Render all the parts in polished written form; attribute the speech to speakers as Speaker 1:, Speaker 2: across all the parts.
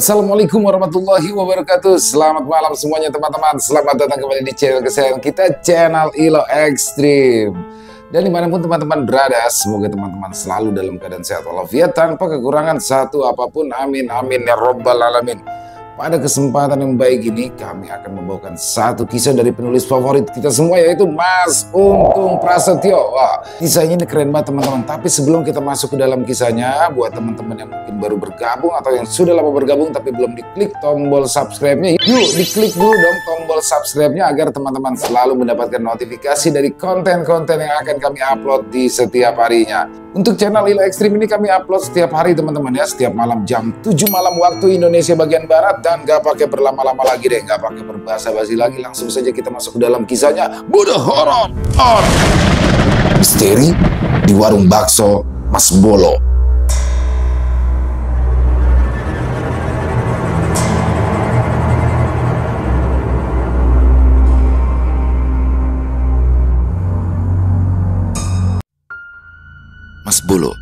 Speaker 1: Assalamualaikum warahmatullahi wabarakatuh. Selamat malam semuanya teman-teman. Selamat datang kembali di channel kesayangan kita, channel Ilo Ekstrim. Dan dimanapun teman-teman berada, semoga teman-teman selalu dalam keadaan sehat walafiat tanpa kekurangan satu apapun. Amin amin ya robbal alamin. Pada kesempatan yang baik ini kami akan membawakan satu kisah dari penulis favorit kita semua, yaitu Mas Untung Prasetyo. Wah, kisahnya ini keren banget teman-teman. Tapi sebelum kita masuk ke dalam kisahnya, buat teman-teman yang mungkin baru bergabung atau yang sudah lama bergabung tapi belum diklik tombol subscribe-nya, yuk diklik dulu dong tombol subscribe-nya agar teman-teman selalu mendapatkan notifikasi dari konten-konten yang akan kami upload di setiap harinya. Untuk channel Ilo Ekstrim ini kami upload setiap hari teman-teman ya, setiap malam jam 7 malam waktu Indonesia bagian Barat. Dan gak pakai berlama-lama lagi deh, gak pakai berbahasa-basi lagi, langsung saja kita masuk ke dalam kisahnya. Budo horor on misteri di warung bakso Mas Bolo. Mas Bolo,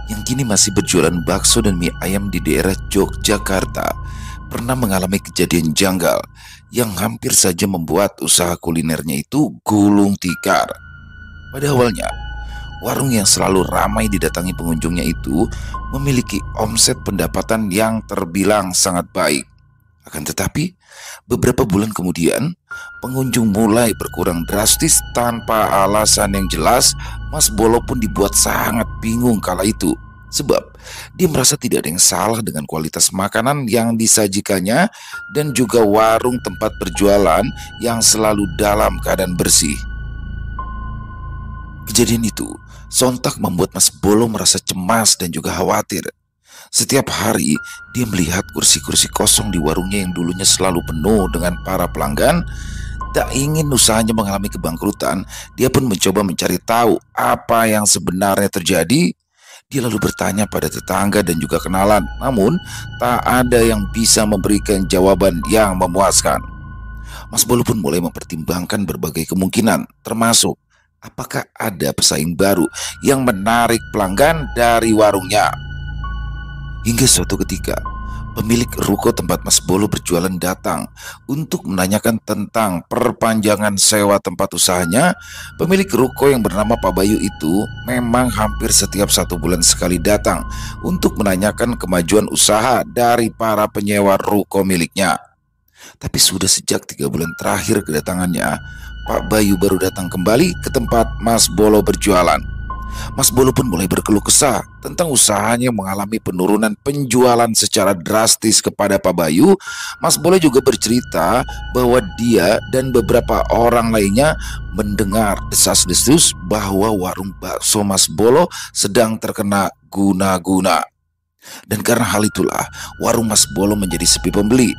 Speaker 1: yang kini masih berjualan bakso dan mie ayam di daerah Yogyakarta, pernah mengalami kejadian janggal yang hampir saja membuat usaha kulinernya itu gulung tikar. Pada awalnya, warung yang selalu ramai didatangi pengunjungnya itu memiliki omset pendapatan yang terbilang sangat baik. Akan tetapi, beberapa bulan kemudian, pengunjung mulai berkurang drastis tanpa alasan yang jelas. Mas Bolo pun dibuat sangat bingung kala itu. Sebab dia merasa tidak ada yang salah dengan kualitas makanan yang disajikannya dan juga warung tempat berjualan yang selalu dalam keadaan bersih. Kejadian itu sontak membuat Mas Bolo merasa cemas dan juga khawatir. Setiap hari dia melihat kursi-kursi kosong di warungnya yang dulunya selalu penuh dengan para pelanggan. Tak ingin usahanya mengalami kebangkrutan, dia pun mencoba mencari tahu apa yang sebenarnya terjadi. Dia lalu bertanya pada tetangga dan juga kenalan, namun tak ada yang bisa memberikan jawaban yang memuaskan. Mas Bolo pun mulai mempertimbangkan berbagai kemungkinan, termasuk apakah ada pesaing baru yang menarik pelanggan dari warungnya. Hingga suatu ketika, pemilik ruko tempat Mas Bolo berjualan datang untuk menanyakan tentang perpanjangan sewa tempat usahanya. Pemilik ruko yang bernama Pak Bayu itu memang hampir setiap 1 bulan sekali datang untuk menanyakan kemajuan usaha dari para penyewa ruko miliknya. Tapi sudah sejak 3 bulan terakhir kedatangannya, Pak Bayu baru datang kembali ke tempat Mas Bolo berjualan. Mas Bolo pun mulai berkeluh kesah tentang usahanya mengalami penurunan penjualan secara drastis kepada Pak Bayu. Mas Bolo juga bercerita bahwa dia dan beberapa orang lainnya mendengar desas-desus bahwa warung bakso Mas Bolo sedang terkena guna-guna. Dan karena hal itulah warung Mas Bolo menjadi sepi pembeli.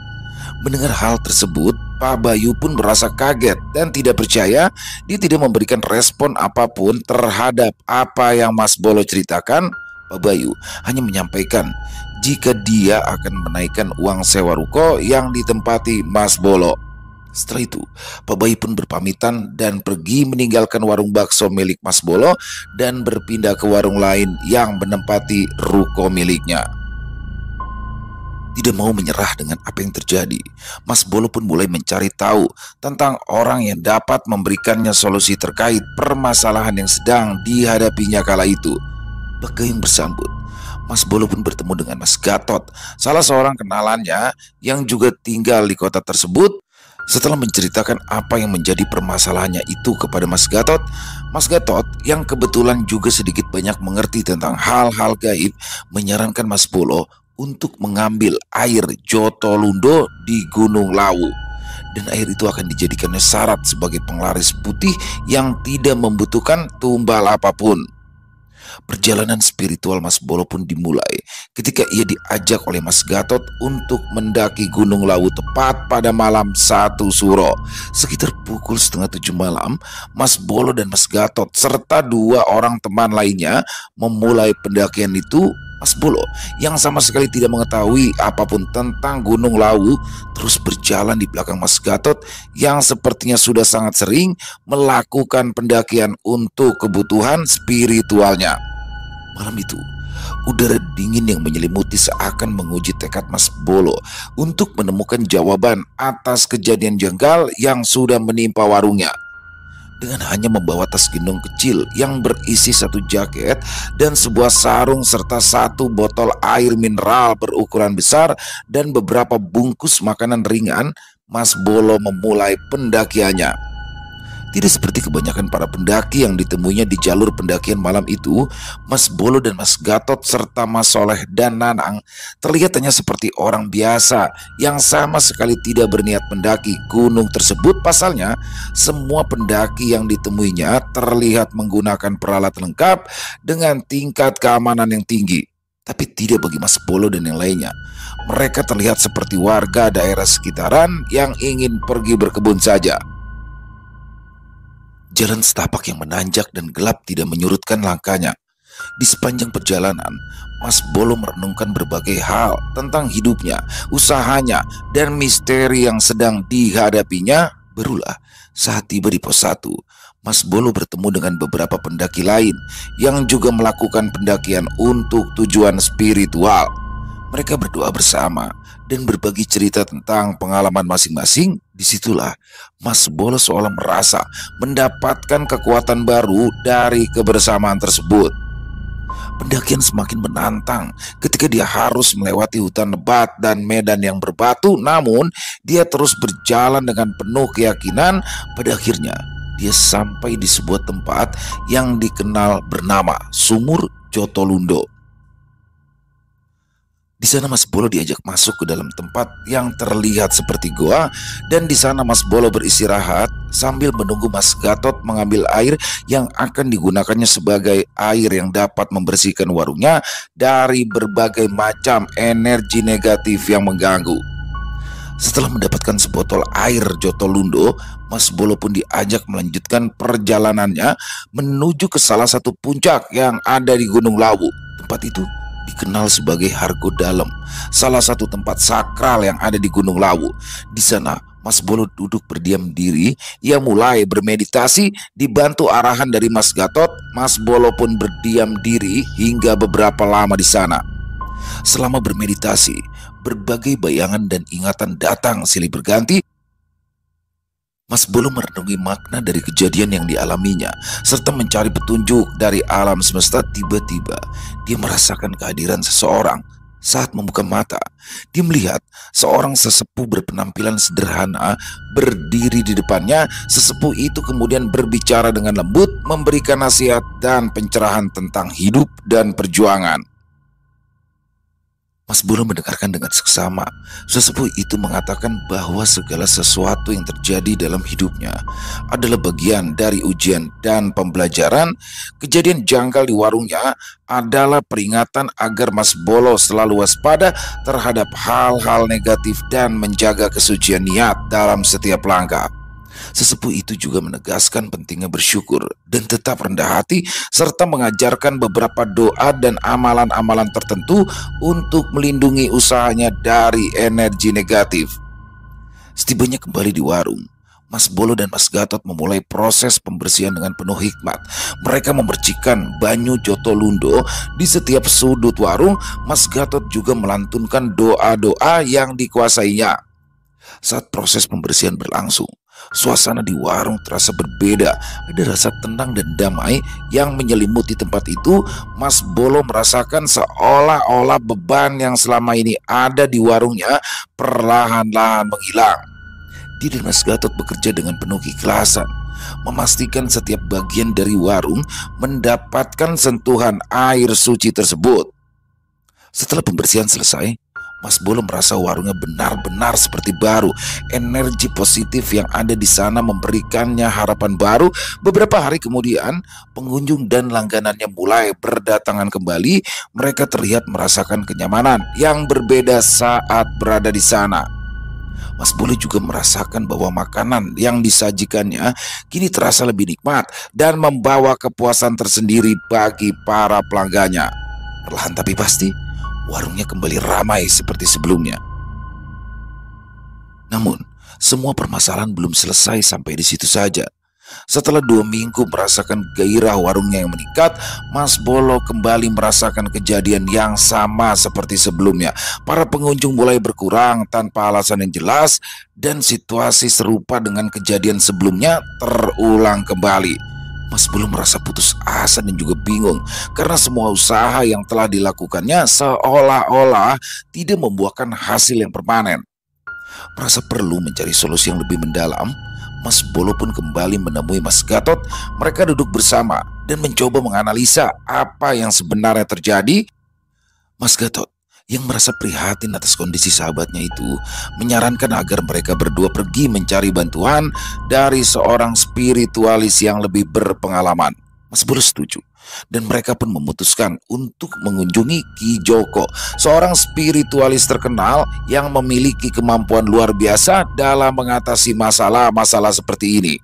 Speaker 1: Mendengar hal tersebut, Pak Bayu pun merasa kaget dan tidak percaya. Dia tidak memberikan respon apapun terhadap apa yang Mas Bolo ceritakan. Pak Bayu hanya menyampaikan jika dia akan menaikkan uang sewa ruko yang ditempati Mas Bolo. Setelah itu, Pak Bayu pun berpamitan dan pergi meninggalkan warung bakso milik Mas Bolo dan berpindah ke warung lain yang menempati ruko miliknya. Tidak mau menyerah dengan apa yang terjadi, Mas Bolo pun mulai mencari tahu tentang orang yang dapat memberikannya solusi terkait permasalahan yang sedang dihadapinya kala itu. Bergayung bersambut, Mas Bolo pun bertemu dengan Mas Gatot, salah seorang kenalannya yang juga tinggal di kota tersebut. Setelah menceritakan apa yang menjadi permasalahannya itu kepada Mas Gatot yang kebetulan juga sedikit banyak mengerti tentang hal-hal gaib, menyarankan Mas Bolo untuk mengambil air Jotolundo di Gunung Lawu. Dan air itu akan dijadikannya syarat sebagai penglaris putih yang tidak membutuhkan tumbal apapun. Perjalanan spiritual Mas Bolo pun dimulai ketika ia diajak oleh Mas Gatot untuk mendaki Gunung Lawu tepat pada malam 1 Suro. Sekitar pukul 6:30 malam, Mas Bolo dan Mas Gatot serta 2 orang teman lainnya memulai pendakian itu. Mas Bolo yang sama sekali tidak mengetahui apapun tentang Gunung Lawu terus berjalan di belakang Mas Gatot yang sepertinya sudah sangat sering melakukan pendakian untuk kebutuhan spiritualnya. Malam itu Udara dingin yang menyelimuti seakan menguji tekad Mas Bolo untuk menemukan jawaban atas kejadian janggal yang sudah menimpa warungnya. Dengan hanya membawa tas gendong kecil yang berisi satu jaket dan sebuah sarung serta satu botol air mineral berukuran besar dan beberapa bungkus makanan ringan, Mas Bolo memulai pendakiannya. Tidak seperti kebanyakan para pendaki yang ditemuinya di jalur pendakian malam itu, Mas Bolo dan Mas Gatot serta Mas Soleh dan Nanang terlihat hanya seperti orang biasa yang sama sekali tidak berniat mendaki gunung tersebut. Pasalnya, semua pendaki yang ditemuinya terlihat menggunakan peralatan lengkap dengan tingkat keamanan yang tinggi. Tapi tidak bagi Mas Bolo dan yang lainnya. Mereka terlihat seperti warga daerah sekitaran yang ingin pergi berkebun saja. Jalan setapak yang menanjak dan gelap tidak menyurutkan langkahnya. Di sepanjang perjalanan, Mas Bolo merenungkan berbagai hal tentang hidupnya, usahanya, dan misteri yang sedang dihadapinya. Barulah saat tiba di pos 1, Mas Bolo bertemu dengan beberapa pendaki lain yang juga melakukan pendakian untuk tujuan spiritual. Mereka berdoa bersama dan berbagi cerita tentang pengalaman masing-masing. Disitulah Mas Bolo seolah merasa mendapatkan kekuatan baru dari kebersamaan tersebut. Pendakian semakin menantang ketika dia harus melewati hutan lebat dan medan yang berbatu. Namun dia terus berjalan dengan penuh keyakinan. Pada akhirnya dia sampai di sebuah tempat yang dikenal bernama Sumur Jotolundo. Di sana Mas Bolo diajak masuk ke dalam tempat yang terlihat seperti goa, dan di sana Mas Bolo beristirahat sambil menunggu Mas Gatot mengambil air yang akan digunakannya sebagai air yang dapat membersihkan warungnya dari berbagai macam energi negatif yang mengganggu. Setelah mendapatkan sebotol air Jotolundo, Mas Bolo pun diajak melanjutkan perjalanannya menuju ke salah satu puncak yang ada di Gunung Lawu. Tempat itu dikenal sebagai Hargo Dalem, salah satu tempat sakral yang ada di Gunung Lawu. Di sana Mas Bolo duduk berdiam diri. Ia mulai bermeditasi dibantu arahan dari Mas Gatot. Mas Bolo pun berdiam diri hingga beberapa lama di sana. Selama bermeditasi, berbagai bayangan dan ingatan datang silih berganti. Mas Bolo merenungi makna dari kejadian yang dialaminya serta mencari petunjuk dari alam semesta. Tiba-tiba dia merasakan kehadiran seseorang. Saat membuka mata, dia melihat seorang sesepuh berpenampilan sederhana berdiri di depannya. Sesepuh itu kemudian berbicara dengan lembut, memberikan nasihat dan pencerahan tentang hidup dan perjuangan. Mas Bolo mendengarkan dengan seksama. Sesepuh itu mengatakan bahwa segala sesuatu yang terjadi dalam hidupnya adalah bagian dari ujian dan pembelajaran. Kejadian janggal di warungnya adalah peringatan agar Mas Bolo selalu waspada terhadap hal-hal negatif dan menjaga kesucian niat dalam setiap langkah. Sesepuh itu juga menegaskan pentingnya bersyukur dan tetap rendah hati, serta mengajarkan beberapa doa dan amalan-amalan tertentu untuk melindungi usahanya dari energi negatif. Setibanya kembali di warung, Mas Bolo dan Mas Gatot memulai proses pembersihan dengan penuh hikmat. Mereka memercikan banyu Jotolundo di setiap sudut warung. Mas Gatot juga melantunkan doa-doa yang dikuasainya. Saat proses pembersihan berlangsung, suasana di warung terasa berbeda. Ada rasa tenang dan damai yang menyelimuti tempat itu. Mas Bolo merasakan seolah-olah beban yang selama ini ada di warungnya perlahan-lahan menghilang. Dia dan Mas Gatot bekerja dengan penuh keikhlasan, memastikan setiap bagian dari warung mendapatkan sentuhan air suci tersebut. Setelah pembersihan selesai, Mas Bolo merasa warungnya benar-benar seperti baru. Energi positif yang ada di sana memberikannya harapan baru. Beberapa hari kemudian, pengunjung dan langganannya mulai berdatangan kembali. Mereka terlihat merasakan kenyamanan yang berbeda saat berada di sana. Mas Bolo juga merasakan bahwa makanan yang disajikannya kini terasa lebih nikmat dan membawa kepuasan tersendiri bagi para pelanggannya. Perlahan tapi pasti, warungnya kembali ramai seperti sebelumnya. Namun, semua permasalahan belum selesai sampai di situ saja. Setelah 2 minggu merasakan gairah warungnya yang meningkat, Mas Bolo kembali merasakan kejadian yang sama seperti sebelumnya. Para pengunjung mulai berkurang tanpa alasan yang jelas, dan situasi serupa dengan kejadian sebelumnya terulang kembali. Mas Bolo merasa putus asa dan juga bingung karena semua usaha yang telah dilakukannya seolah-olah tidak membuahkan hasil yang permanen. Merasa perlu mencari solusi yang lebih mendalam, Mas Bolo pun kembali menemui Mas Gatot. Mereka duduk bersama dan mencoba menganalisa apa yang sebenarnya terjadi. Mas Gatot, yang merasa prihatin atas kondisi sahabatnya itu, menyarankan agar mereka berdua pergi mencari bantuan dari seorang spiritualis yang lebih berpengalaman. Mas Bolo setuju, dan mereka pun memutuskan untuk mengunjungi Ki Joko, seorang spiritualis terkenal yang memiliki kemampuan luar biasa dalam mengatasi masalah-masalah seperti ini.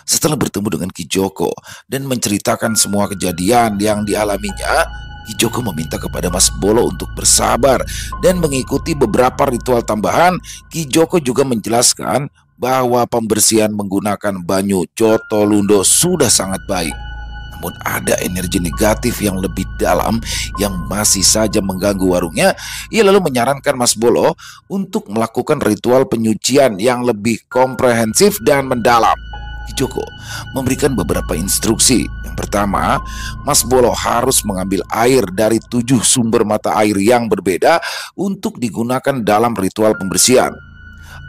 Speaker 1: Setelah bertemu dengan Ki Joko dan menceritakan semua kejadian yang dialaminya, Ki Joko meminta kepada Mas Bolo untuk bersabar dan mengikuti beberapa ritual tambahan. Ki Joko juga menjelaskan bahwa pembersihan menggunakan banyu Cotolundo sudah sangat baik. Namun ada energi negatif yang lebih dalam yang masih saja mengganggu warungnya. Ia lalu menyarankan Mas Bolo untuk melakukan ritual penyucian yang lebih komprehensif dan mendalam. Ki Joko memberikan beberapa instruksi. Yang pertama, Mas Bolo harus mengambil air dari 7 sumber mata air yang berbeda untuk digunakan dalam ritual pembersihan.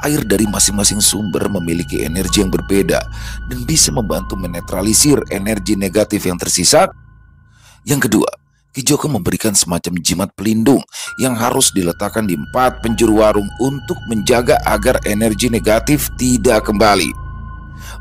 Speaker 1: Air dari masing-masing sumber memiliki energi yang berbeda dan bisa membantu menetralisir energi negatif yang tersisa. Yang kedua, Ki Joko memberikan semacam jimat pelindung yang harus diletakkan di 4 penjuru warung untuk menjaga agar energi negatif tidak kembali.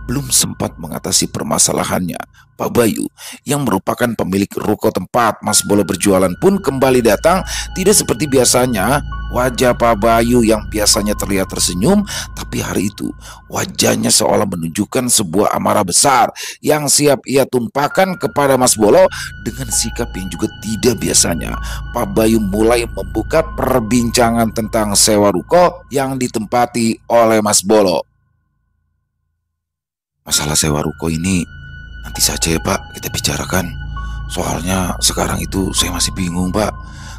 Speaker 1: Belum sempat mengatasi permasalahannya, Pak Bayu yang merupakan pemilik ruko tempat Mas Bolo berjualan pun kembali datang. Tidak seperti biasanya, wajah Pak Bayu yang biasanya terlihat tersenyum, tapi hari itu wajahnya seolah menunjukkan sebuah amarah besar yang siap ia tumpahkan kepada Mas Bolo. Dengan sikap yang juga tidak biasanya, Pak Bayu mulai membuka perbincangan tentang sewa ruko yang ditempati oleh Mas Bolo. Masalah sewa ruko ini nanti saja ya Pak, kita bicarakan. Soalnya sekarang itu saya masih bingung Pak,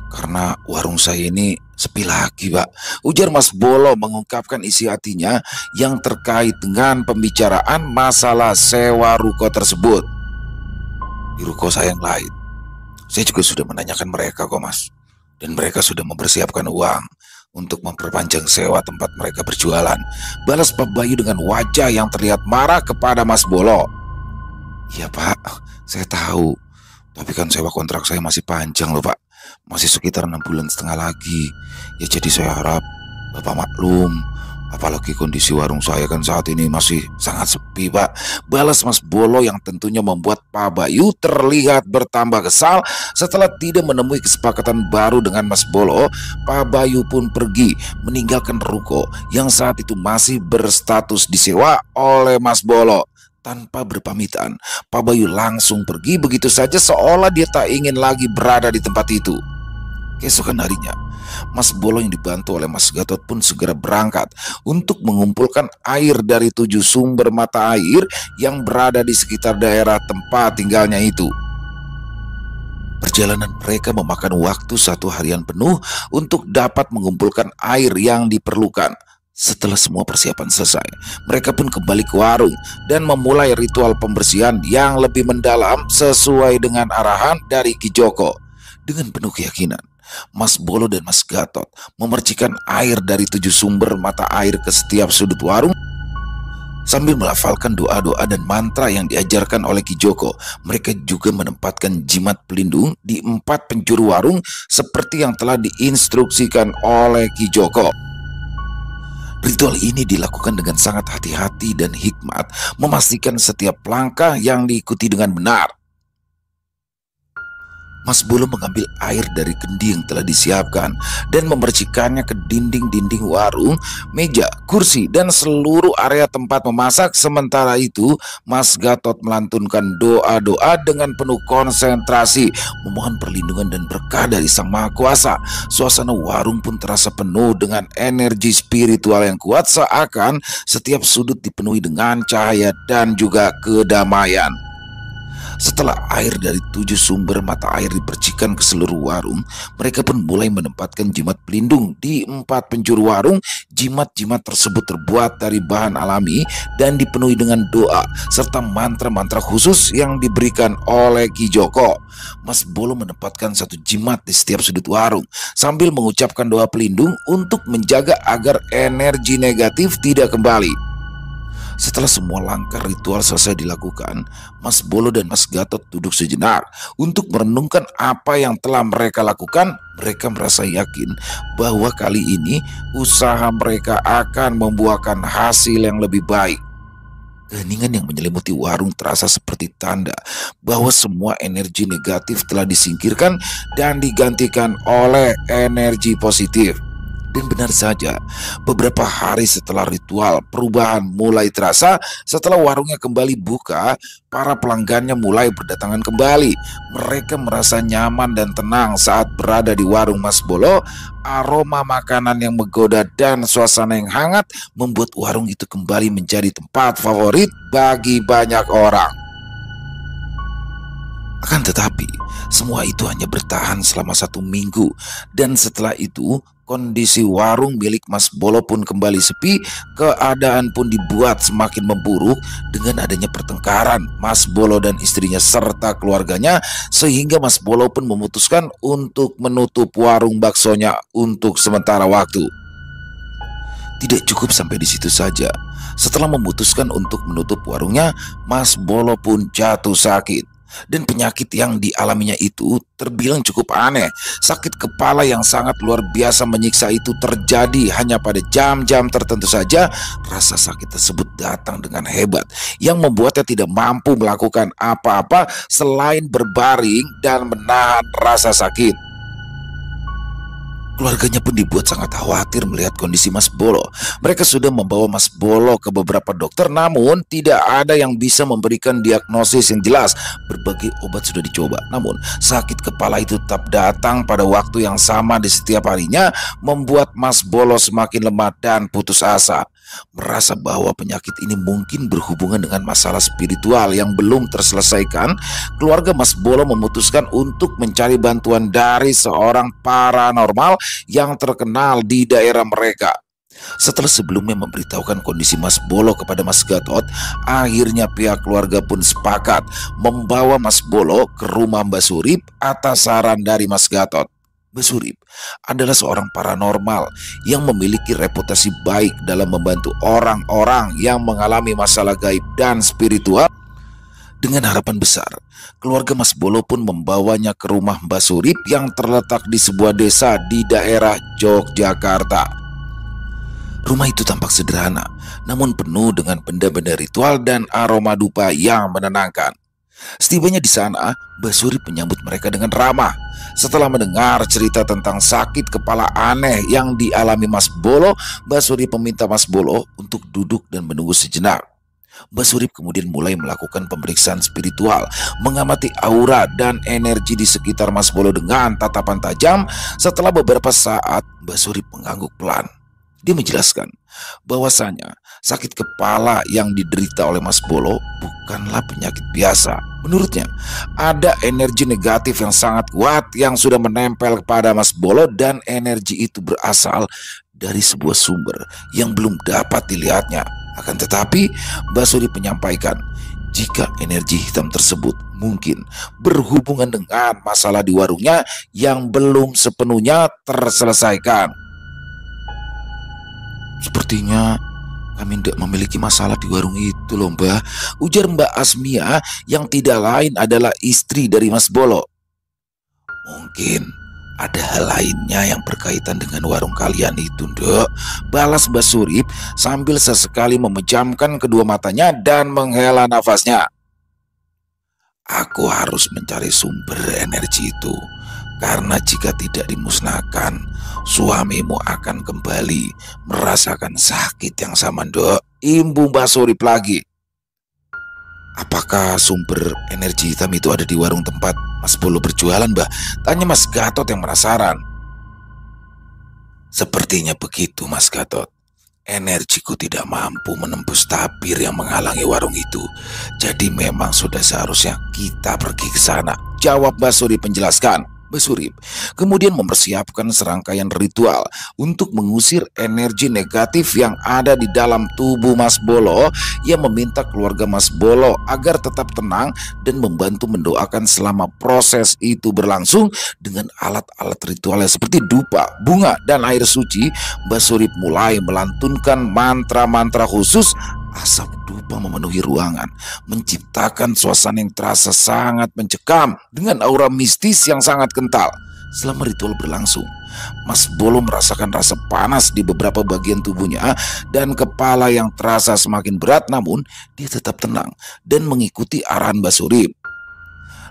Speaker 1: karena warung saya ini sepi lagi Pak, ujar Mas Bolo mengungkapkan isi hatinya yang terkait dengan pembicaraan masalah sewa ruko tersebut. Di ruko saya yang lain, saya juga sudah menanyakan mereka kok Mas, dan mereka sudah mempersiapkan uang untuk memperpanjang sewa tempat mereka berjualan, balas Pak Bayu dengan wajah yang terlihat marah kepada Mas Bolo. Iya Pak, saya tahu, tapi kan sewa kontrak saya masih panjang loh Pak, masih sekitar 6,5 bulan lagi. Ya jadi saya harap Bapak maklum, apalagi kondisi warung saya kan saat ini masih sangat sepi Pak, balas Mas Bolo yang tentunya membuat Pak Bayu terlihat bertambah kesal. Setelah tidak menemui kesepakatan baru dengan Mas Bolo, Pak Bayu pun pergi meninggalkan ruko yang saat itu masih berstatus disewa oleh Mas Bolo. Tanpa berpamitan, Pak Bayu langsung pergi begitu saja seolah dia tak ingin lagi berada di tempat itu. Keesokan harinya, Mas Bolo yang dibantu oleh Mas Gatot pun segera berangkat untuk mengumpulkan air dari 7 sumber mata air yang berada di sekitar daerah tempat tinggalnya itu. Perjalanan mereka memakan waktu 1 harian penuh untuk dapat mengumpulkan air yang diperlukan. Setelah semua persiapan selesai, mereka pun kembali ke warung dan memulai ritual pembersihan yang lebih mendalam sesuai dengan arahan dari Ki Joko. Dengan penuh keyakinan, Mas Bolo dan Mas Gatot memercikan air dari 7 sumber mata air ke setiap sudut warung. Sambil melafalkan doa-doa dan mantra yang diajarkan oleh Ki Joko, mereka juga menempatkan jimat pelindung di 4 penjuru warung seperti yang telah diinstruksikan oleh Ki Joko. Ritual ini dilakukan dengan sangat hati-hati dan hikmat, memastikan setiap langkah yang diikuti dengan benar. Mas Bolo mengambil air dari kendi yang telah disiapkan dan memercikannya ke dinding-dinding warung, meja, kursi, dan seluruh area tempat memasak. Sementara itu, Mas Gatot melantunkan doa-doa dengan penuh konsentrasi, memohon perlindungan dan berkah dari Sang Maha Kuasa. Suasana warung pun terasa penuh dengan energi spiritual yang kuat, seakan setiap sudut dipenuhi dengan cahaya dan juga kedamaian. Setelah air dari 7 sumber mata air dipercikan ke seluruh warung, mereka pun mulai menempatkan jimat pelindung di 4 penjuru warung. Jimat-jimat tersebut terbuat dari bahan alami dan dipenuhi dengan doa serta mantra-mantra khusus yang diberikan oleh Ki Joko. Mas Bolo menempatkan 1 jimat di setiap sudut warung sambil mengucapkan doa pelindung untuk menjaga agar energi negatif tidak kembali. Setelah semua langkah ritual selesai dilakukan, Mas Bolo dan Mas Gatot duduk sejenak untuk merenungkan apa yang telah mereka lakukan. Mereka merasa yakin bahwa kali ini usaha mereka akan membuahkan hasil yang lebih baik. Keheningan yang menyelimuti warung terasa seperti tanda bahwa semua energi negatif telah disingkirkan dan digantikan oleh energi positif. Dan benar saja, beberapa hari setelah ritual, perubahan mulai terasa. Setelah warungnya kembali buka, para pelanggannya mulai berdatangan kembali. Mereka merasa nyaman dan tenang saat berada di warung Mas Bolo. Aroma makanan yang menggoda dan suasana yang hangat membuat warung itu kembali menjadi tempat favorit bagi banyak orang. Akan tetapi, semua itu hanya bertahan selama 1 minggu. Dan setelah itu, kondisi warung milik Mas Bolo pun kembali sepi. Keadaan pun dibuat semakin memburuk dengan adanya pertengkaran Mas Bolo dan istrinya serta keluarganya, sehingga Mas Bolo pun memutuskan untuk menutup warung baksonya untuk sementara waktu. Tidak cukup sampai di situ saja. Setelah memutuskan untuk menutup warungnya, Mas Bolo pun jatuh sakit. Dan penyakit yang dialaminya itu terbilang cukup aneh. Sakit kepala yang sangat luar biasa menyiksa itu terjadi hanya pada jam-jam tertentu saja. Rasa sakit tersebut datang dengan hebat yang membuatnya tidak mampu melakukan apa-apa selain berbaring dan menahan rasa sakit. Keluarganya pun dibuat sangat khawatir melihat kondisi Mas Bolo. Mereka sudah membawa Mas Bolo ke beberapa dokter, namun tidak ada yang bisa memberikan diagnosis yang jelas. Berbagai obat sudah dicoba, namun sakit kepala itu tetap datang pada waktu yang sama di setiap harinya, membuat Mas Bolo semakin lemah dan putus asa. Merasa bahwa penyakit ini mungkin berhubungan dengan masalah spiritual yang belum terselesaikan, keluarga Mas Bolo memutuskan untuk mencari bantuan dari seorang paranormal yang terkenal di daerah mereka. Setelah sebelumnya memberitahukan kondisi Mas Bolo kepada Mas Gatot, akhirnya pihak keluarga pun sepakat membawa Mas Bolo ke rumah Mbak Surip atas saran dari Mas Gatot. Mbak Surip adalah seorang paranormal yang memiliki reputasi baik dalam membantu orang-orang yang mengalami masalah gaib dan spiritual. Dengan harapan besar, keluarga Mas Bolo pun membawanya ke rumah Mbak Surip yang terletak di sebuah desa di daerah Yogyakarta. Rumah itu tampak sederhana, namun penuh dengan benda-benda ritual dan aroma dupa yang menenangkan. Setibanya di sana, Mbak Surip menyambut mereka dengan ramah. Setelah mendengar cerita tentang sakit kepala aneh yang dialami Mas Bolo, Mbak Surip meminta Mas Bolo untuk duduk dan menunggu sejenak. Mbak Surip kemudian mulai melakukan pemeriksaan spiritual, mengamati aura dan energi di sekitar Mas Bolo dengan tatapan tajam. Setelah beberapa saat, Mbak Surip mengangguk pelan. Dia menjelaskan bahwasanya sakit kepala yang diderita oleh Mas Bolo bukanlah penyakit biasa. Menurutnya, ada energi negatif yang sangat kuat yang sudah menempel kepada Mas Bolo, dan energi itu berasal dari sebuah sumber yang belum dapat dilihatnya. Akan tetapi, Mbak Surip menyampaikan jika energi hitam tersebut mungkin berhubungan dengan masalah di warungnya yang belum sepenuhnya terselesaikan. Sepertinya kami tidak memiliki masalah di warung itu loh, Mbak, ujar Mbak Asmia yang tidak lain adalah istri dari Mas Bolo. Mungkin ada hal lainnya yang berkaitan dengan warung kalian itu, Nduk, balas Mbak Surip sambil sesekali memejamkan kedua matanya dan menghela nafasnya. Aku harus mencari sumber energi itu. Karena jika tidak dimusnahkan, suamimu akan kembali merasakan sakit yang sama, Dok. Imbu Mbak Surip lagi. Apakah sumber energi hitam itu ada di warung tempat Mas Bolo berjualan, Mbak? Tanya Mas Gatot yang penasaran. Sepertinya begitu, Mas Gatot. Energiku tidak mampu menembus tabir yang menghalangi warung itu. Jadi memang sudah seharusnya kita pergi ke sana, jawab Mbak Surip menjelaskan. Mbak Surip kemudian mempersiapkan serangkaian ritual untuk mengusir energi negatif yang ada di dalam tubuh Mas Bolo. Ia meminta keluarga Mas Bolo agar tetap tenang dan membantu mendoakan selama proses itu berlangsung dengan alat-alat ritualnya seperti dupa, bunga, dan air suci. Mbak Surip mulai melantunkan mantra-mantra khusus. Asap dupa memenuhi ruangan, menciptakan suasana yang terasa sangat mencekam dengan aura mistis yang sangat kental. Selama ritual berlangsung, Mas Bolo merasakan rasa panas di beberapa bagian tubuhnya dan kepala yang terasa semakin berat, namun dia tetap tenang dan mengikuti arahan Mbak Surip.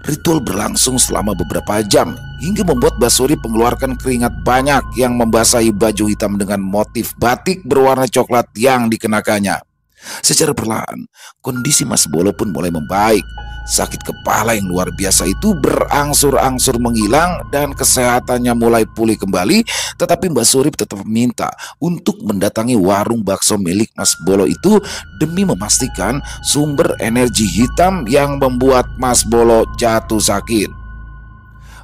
Speaker 1: Ritual berlangsung selama beberapa jam hingga membuat Mbak Surip mengeluarkan keringat banyak yang membasahi baju hitam dengan motif batik berwarna coklat yang dikenakannya. Secara perlahan, kondisi Mas Bolo pun mulai membaik. Sakit kepala yang luar biasa itu berangsur-angsur menghilang dan kesehatannya mulai pulih kembali. Tetapi Mbak Surip tetap meminta untuk mendatangi warung bakso milik Mas Bolo itu demi memastikan sumber energi hitam yang membuat Mas Bolo jatuh sakit.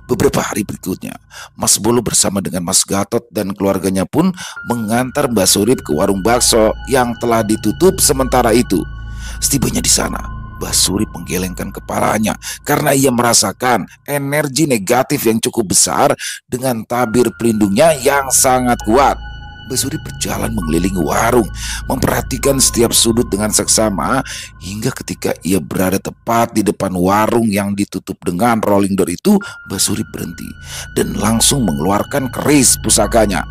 Speaker 1: Beberapa hari berikutnya, Mas Bolo bersama dengan Mas Gatot dan keluarganya pun mengantar Mbak Surip ke warung bakso yang telah ditutup sementara itu. Setibanya di sana, Mbak Surip menggelengkan kepalanya karena ia merasakan energi negatif yang cukup besar dengan tabir pelindungnya yang sangat kuat. Mbak Surip berjalan mengelilingi warung, memperhatikan setiap sudut dengan seksama, hingga ketika ia berada tepat di depan warung yang ditutup dengan rolling door itu, Mbak Surip berhenti dan langsung mengeluarkan keris pusakanya.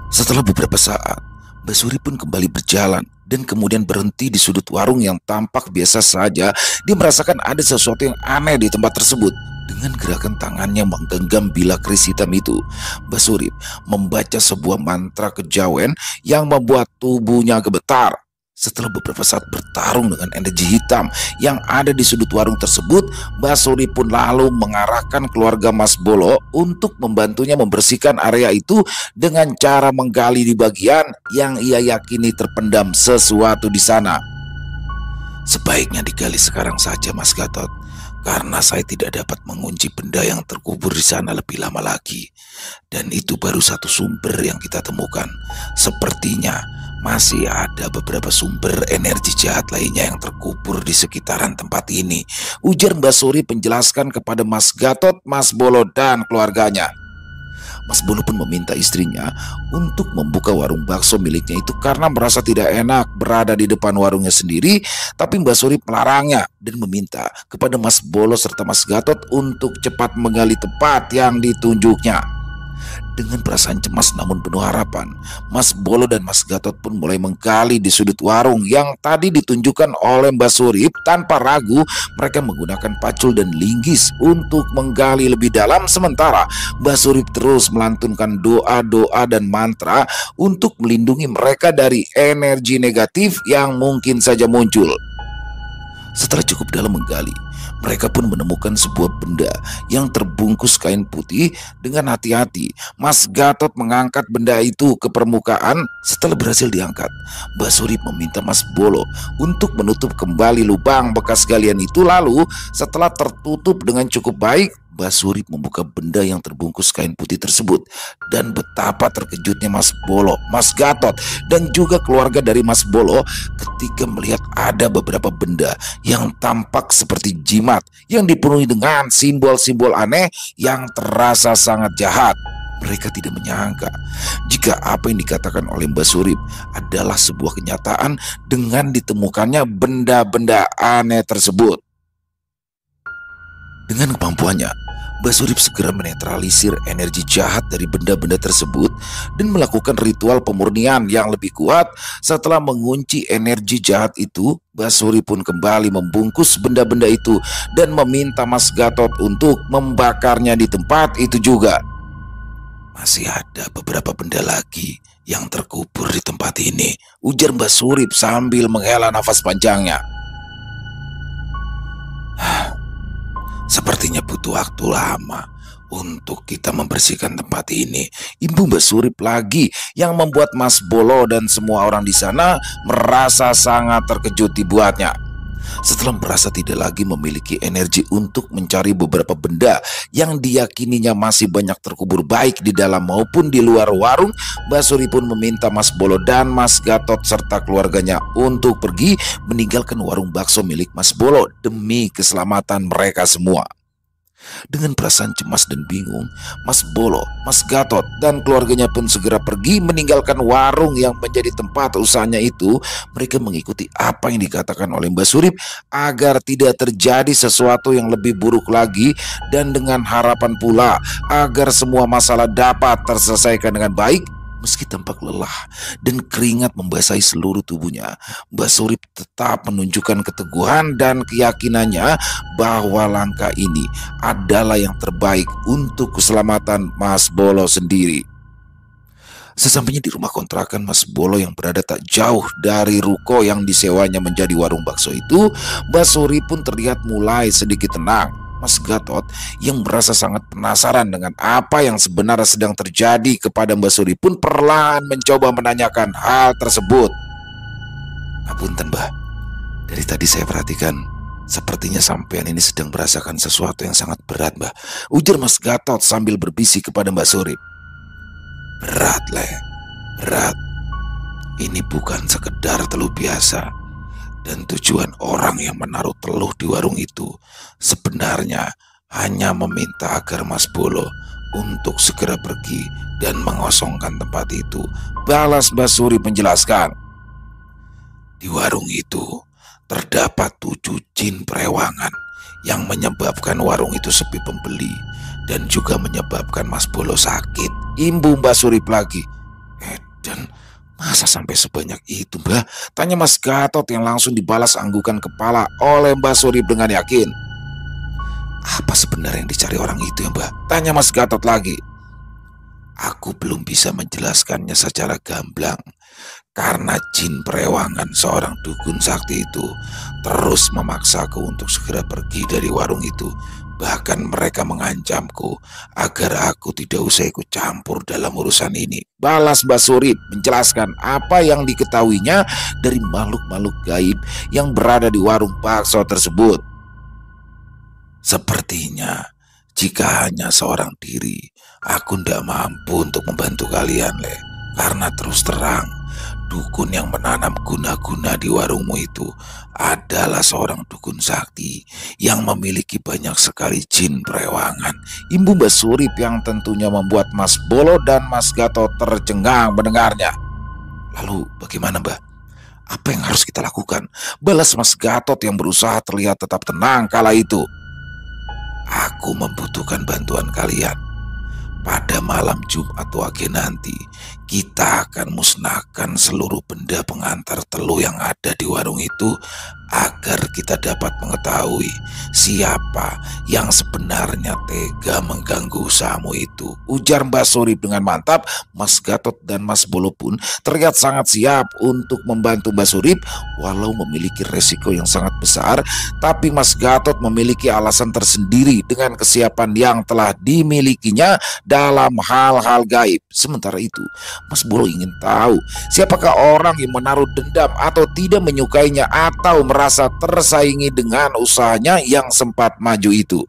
Speaker 1: Setelah beberapa saat, Mbak Surip pun kembali berjalan dan kemudian berhenti di sudut warung yang tampak biasa saja. Dia merasakan ada sesuatu yang aneh di tempat tersebut. Dengan gerakan tangannya menggenggam bilah keris hitam itu, Mbak Surip membaca sebuah mantra kejawen yang membuat tubuhnya gemetar. Setelah beberapa saat bertarung dengan energi hitam yang ada di sudut warung tersebut, Mbak Surip pun lalu mengarahkan keluarga Mas Bolo untuk membantunya membersihkan area itu dengan cara menggali di bagian yang ia yakini terpendam sesuatu di sana. Sebaiknya digali sekarang saja, Mas Gatot, karena saya tidak dapat mengunci benda yang terkubur di sana lebih lama lagi. Dan itu baru satu sumber yang kita temukan. Sepertinya masih ada beberapa sumber energi jahat lainnya yang terkubur di sekitaran tempat ini, ujar Mbak Surip menjelaskan kepada Mas Gatot, Mas Bolo, dan keluarganya. Mas Bolo pun meminta istrinya untuk membuka warung bakso miliknya itu karena merasa tidak enak berada di depan warungnya sendiri. Tapi Mbak Surip melarangnya dan meminta kepada Mas Bolo serta Mas Gatot untuk cepat menggali tempat yang ditunjuknya. Dengan perasaan cemas namun penuh harapan, Mas Bolo dan Mas Gatot pun mulai menggali di sudut warung yang tadi ditunjukkan oleh Mbak Surip. Tanpa ragu, mereka menggunakan pacul dan linggis untuk menggali lebih dalam, sementara Mbak Surip terus melantunkan doa-doa dan mantra untuk melindungi mereka dari energi negatif yang mungkin saja muncul. Setelah cukup dalam menggali, mereka pun menemukan sebuah benda yang terbungkus kain putih. Dengan hati-hati, Mas Gatot mengangkat benda itu ke permukaan. Setelah berhasil diangkat, Mbak Surip meminta Mas Bolo untuk menutup kembali lubang bekas galian itu. Lalu setelah tertutup dengan cukup baik, Mbak Surip membuka benda yang terbungkus kain putih tersebut. Dan betapa terkejutnya Mas Bolo, Mas Gatot, dan juga keluarga dari Mas Bolo ketika melihat ada beberapa benda yang tampak seperti jimat yang dipenuhi dengan simbol-simbol aneh yang terasa sangat jahat. Mereka tidak menyangka jika apa yang dikatakan oleh Mbak Surip adalah sebuah kenyataan dengan ditemukannya benda-benda aneh tersebut. Dengan kemampuannya, Mbah Surip segera menetralisir energi jahat dari benda-benda tersebut dan melakukan ritual pemurnian yang lebih kuat. Setelah mengunci energi jahat itu, Mbah Surip pun kembali membungkus benda-benda itu dan meminta Mas Gatot untuk membakarnya di tempat itu juga. Masih ada beberapa benda lagi yang terkubur di tempat ini, ujar Mbah Surip sambil menghela nafas panjangnya. Sepertinya butuh waktu lama untuk kita membersihkan tempat ini, imbu Mbah Surip lagi, yang membuat Mas Bolo dan semua orang di sana merasa sangat terkejut dibuatnya. Setelah merasa tidak lagi memiliki energi untuk mencari beberapa benda yang diyakininya masih banyak terkubur baik di dalam maupun di luar warung, Mbah Surip pun meminta Mas Bolo dan Mas Gatot serta keluarganya untuk pergi meninggalkan warung bakso milik Mas Bolo demi keselamatan mereka semua. Dengan perasaan cemas dan bingung, Mas Bolo, Mas Gatot, dan keluarganya pun segera pergi meninggalkan warung yang menjadi tempat usahanya itu. Mereka mengikuti apa yang dikatakan oleh Mbah Surip agar tidak terjadi sesuatu yang lebih buruk lagi, dan dengan harapan pula agar semua masalah dapat terselesaikan dengan baik. Meski tampak lelah dan keringat membasahi seluruh tubuhnya, Mbah Surip tetap menunjukkan keteguhan dan keyakinannya bahwa langkah ini adalah yang terbaik untuk keselamatan Mas Bolo sendiri. Sesampainya di rumah kontrakan Mas Bolo yang berada tak jauh dari ruko yang disewanya menjadi warung bakso itu, Mbah Surip pun terlihat mulai sedikit tenang. Mas Gatot yang merasa sangat penasaran dengan apa yang sebenarnya sedang terjadi kepada Mbah Surip pun perlahan mencoba menanyakan hal tersebut. Ngapunten Mbah, dari tadi saya perhatikan sepertinya sampean ini sedang merasakan sesuatu yang sangat berat Mbah, ujar Mas Gatot sambil berbisik kepada Mbah Surip. Berat Le, berat. Ini bukan sekedar teluh biasa. Dan tujuan orang yang menaruh teluh di warung itu sebenarnya hanya meminta agar Mas Bolo untuk segera pergi dan mengosongkan tempat itu, balas Mbah Surip menjelaskan. Di warung itu terdapat 7 jin perewangan yang menyebabkan warung itu sepi pembeli dan juga menyebabkan Mas Bolo sakit, imbu Mbah Surip lagi. Dan masa sampai sebanyak itu Mbah? Tanya Mas Gatot yang langsung dibalas anggukan kepala oleh Mbah Surip dengan yakin. Apa sebenarnya yang dicari orang itu ya Mbah? Tanya Mas Gatot lagi. Aku belum bisa menjelaskannya secara gamblang karena jin perewangan seorang dukun sakti itu terus memaksaku untuk segera pergi dari warung itu. Bahkan mereka mengancamku agar aku tidak usah ikut campur dalam urusan ini, balas Mbah Surip menjelaskan apa yang diketahuinya dari makhluk-makhluk gaib yang berada di warung bakso tersebut. Sepertinya jika hanya seorang diri, aku tidak mampu untuk membantu kalian Le. Karena terus terang, dukun yang menanam guna-guna di warungmu itu adalah seorang dukun sakti yang memiliki banyak sekali jin perewangan, imbu Mbah Surip yang tentunya membuat Mas Bolo dan Mas Gatot tercengang mendengarnya. Lalu bagaimana Mbah? Apa yang harus kita lakukan? Balas Mas Gatot yang berusaha terlihat tetap tenang kala itu. Aku membutuhkan bantuan kalian. Pada malam Jumat Wage nanti, kita akan musnahkan seluruh benda pengantar teluh yang ada di warung itu agar kita dapat mengetahui siapa yang sebenarnya tega mengganggu usahamu itu, ujar Mbah Surip dengan mantap. Mas Gatot dan Mas Bolo pun terlihat sangat siap untuk membantu Mbah Surip walau memiliki resiko yang sangat besar, tapi Mas Gatot memiliki alasan tersendiri dengan kesiapan yang telah dimilikinya dalam hal-hal gaib. Sementara itu, Mas Bolo ingin tahu siapakah orang yang menaruh dendam atau tidak menyukainya atau merasa tersaingi dengan usahanya yang sempat maju itu.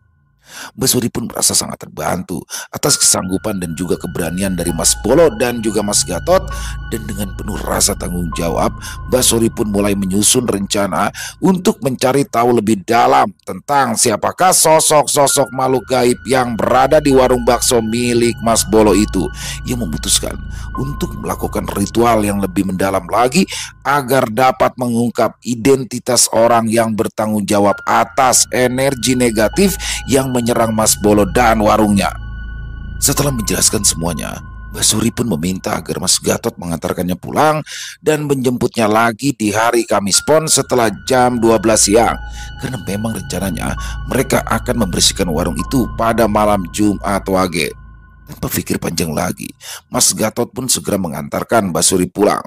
Speaker 1: Mbah Surip pun merasa sangat terbantu atas kesanggupan dan juga keberanian dari Mas Bolo dan juga Mas Gatot. Dan dengan penuh rasa tanggung jawab, Mbah Surip pun mulai menyusun rencana untuk mencari tahu lebih dalam tentang siapakah sosok-sosok makhluk gaib yang berada di warung bakso milik Mas Bolo itu. Ia memutuskan untuk melakukan ritual yang lebih mendalam lagi agar dapat mengungkap identitas orang yang bertanggung jawab atas energi negatif yang menyerang Mas Bolo dan warungnya. Setelah menjelaskan semuanya, Mbak Suri pun meminta agar Mas Gatot mengantarkannya pulang dan menjemputnya lagi di hari Kamis Pon setelah jam 12 siang. Karena memang rencananya mereka akan membersihkan warung itu pada malam Jumat Wage. Tanpa pikir panjang lagi, Mas Gatot pun segera mengantarkan Mbak Suri pulang.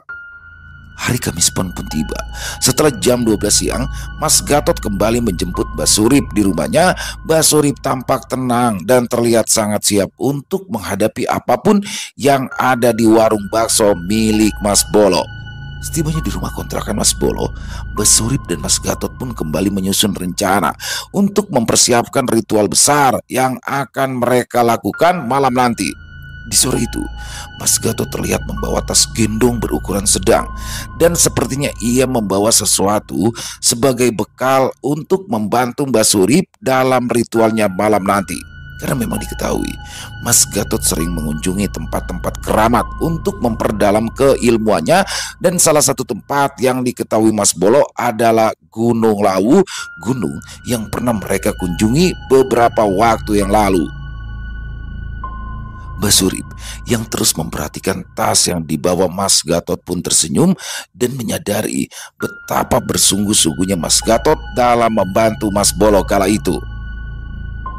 Speaker 1: Hari Kamis Pon pun tiba. Setelah jam 12 siang, Mas Gatot kembali menjemput Mbak Surip di rumahnya. Mbak Surip tampak tenang dan terlihat sangat siap untuk menghadapi apapun yang ada di warung bakso milik Mas Bolo. Setibanya di rumah kontrakan Mas Bolo, Mbak Surip dan Mas Gatot pun kembali menyusun rencana untuk mempersiapkan ritual besar yang akan mereka lakukan malam nanti. Di sore itu, Mas Gatot terlihat membawa tas gendong berukuran sedang dan sepertinya ia membawa sesuatu sebagai bekal untuk membantu Mbak Surip dalam ritualnya malam nanti. Karena memang diketahui, Mas Gatot sering mengunjungi tempat-tempat keramat untuk memperdalam keilmuannya, dan salah satu tempat yang diketahui Mas Bolo adalah Gunung Lawu, gunung yang pernah mereka kunjungi beberapa waktu yang lalu. Mbak Surip yang terus memperhatikan tas yang dibawa Mas Gatot pun tersenyum dan menyadari betapa bersungguh-sungguhnya Mas Gatot dalam membantu Mas Bolo kala itu.